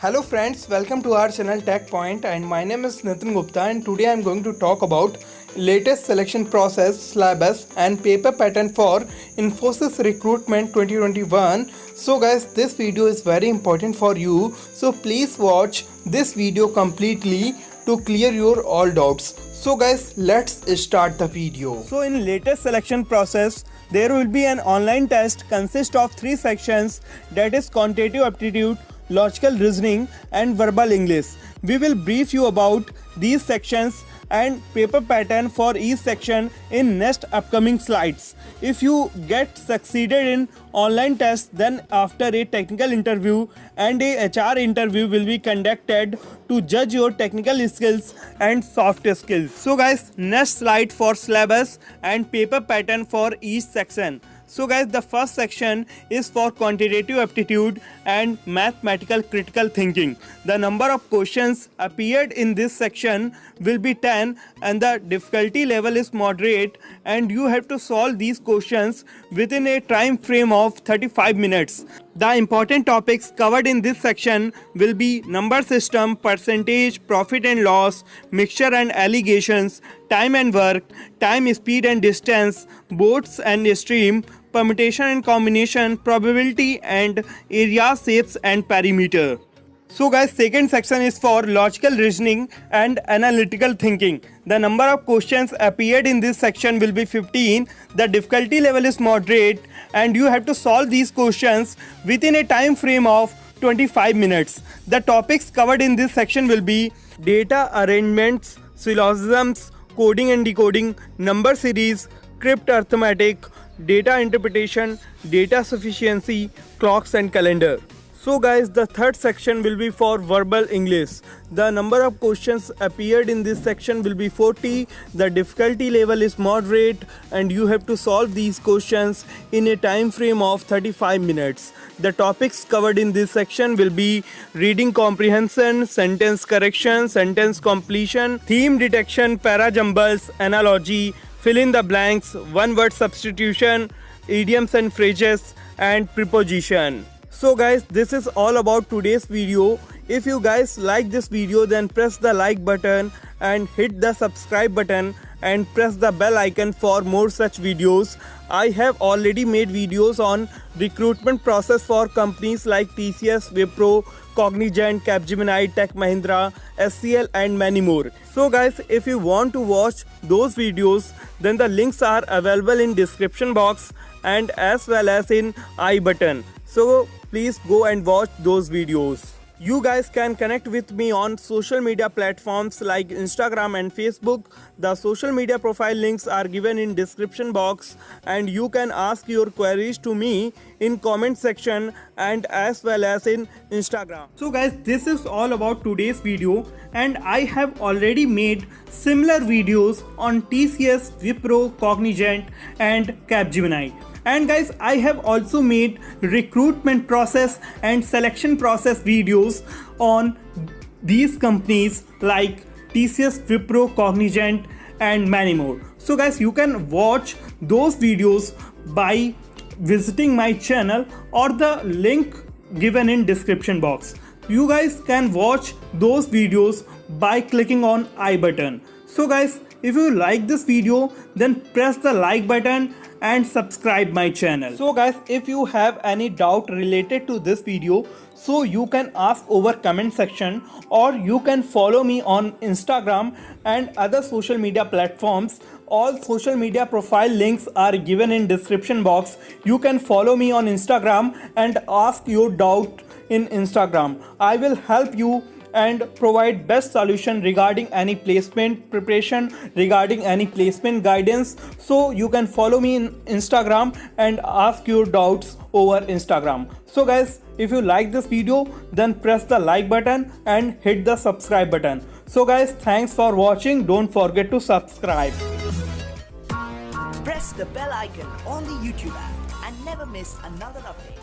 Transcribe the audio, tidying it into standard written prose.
Hello friends, welcome to our channel Tech Point, and my name is Nitin Gupta, and today I am going to talk about latest selection process, syllabus and paper pattern for Infosys Recruitment 2021. So guys, this video is very important for you, so please watch this video completely to clear your all doubts. So guys, let's start the video. So in latest selection process, there will be an online test consist of 3 sections, that is quantitative aptitude, logical reasoning and verbal English. We will brief you about these sections and paper pattern for each section in next upcoming slides. If you get succeeded in online test, then after a technical interview and a HR interview will be conducted to judge your technical skills and soft skills. So guys, next slide for syllabus and paper pattern for each section. So guys, the first section is for quantitative aptitude and mathematical critical thinking. The number of questions appeared in this section will be 10 and the difficulty level is moderate, and you have to solve these questions within a time frame of 35 minutes. The important topics covered in this section will be number system, percentage, profit and loss, mixture and allegations, time and work, time, speed and distance, boats and stream, permutation and combination, probability and area, shapes and perimeter. So guys, second section is for logical reasoning and analytical thinking. The number of questions appeared in this section will be 15. The difficulty level is moderate and you have to solve these questions within a time frame of 25 minutes. The topics covered in this section will be data arrangements, syllogisms, coding and decoding, number series, crypt arithmetic, data interpretation, data sufficiency, clocks and calendar. So guys, the third section will be for verbal English. The number of questions appeared in this section will be 40. The difficulty level is moderate and you have to solve these questions in a time frame of 35 minutes. The topics covered in this section will be reading comprehension, sentence correction, sentence completion, theme detection, para-jumbles, analogy, fill in the blanks, one word substitution, idioms and phrases and preposition. So guys, this is all about today's video. If you guys like this video, then press the like button and hit the subscribe button and press the bell icon for more such videos. I have already made videos on recruitment process for companies like TCS, Wipro, Cognizant, Capgemini, Tech Mahindra, SCL and many more. So guys, if you want to watch those videos, then the links are available in description box and as well as in I button. So please go and watch those videos. You guys can connect with me on social media platforms like Instagram and Facebook. The social media profile links are given in description box and you can ask your queries to me in comment section and as well as in Instagram. So guys, this is all about today's video, and I have already made similar videos on TCS, Wipro, Cognizant and Capgemini. And guys, I have also made recruitment process and selection process videos on these companies like TCS, Wipro, Cognizant and many more. So guys, you can watch those videos by visiting my channel or the link given in description box. You guys can watch those videos by clicking on I button. So guys, if you like this video, then press the like button and subscribe my channel. So guys, if you have any doubt related to this video, so you can ask over comment section or you can follow me on Instagram and other social media platforms. All social media profile links are given in description box. You can follow me on Instagram and ask your doubt in Instagram. I will help you and provide best solution regarding any placement preparation, regarding any placement guidance. So you can follow me in Instagram and ask your doubts over Instagram. So guys, if you like this video, then press the like button and hit the subscribe button. So guys, thanks for watching. Don't forget to subscribe. Press the bell icon on the YouTube app and never miss another update.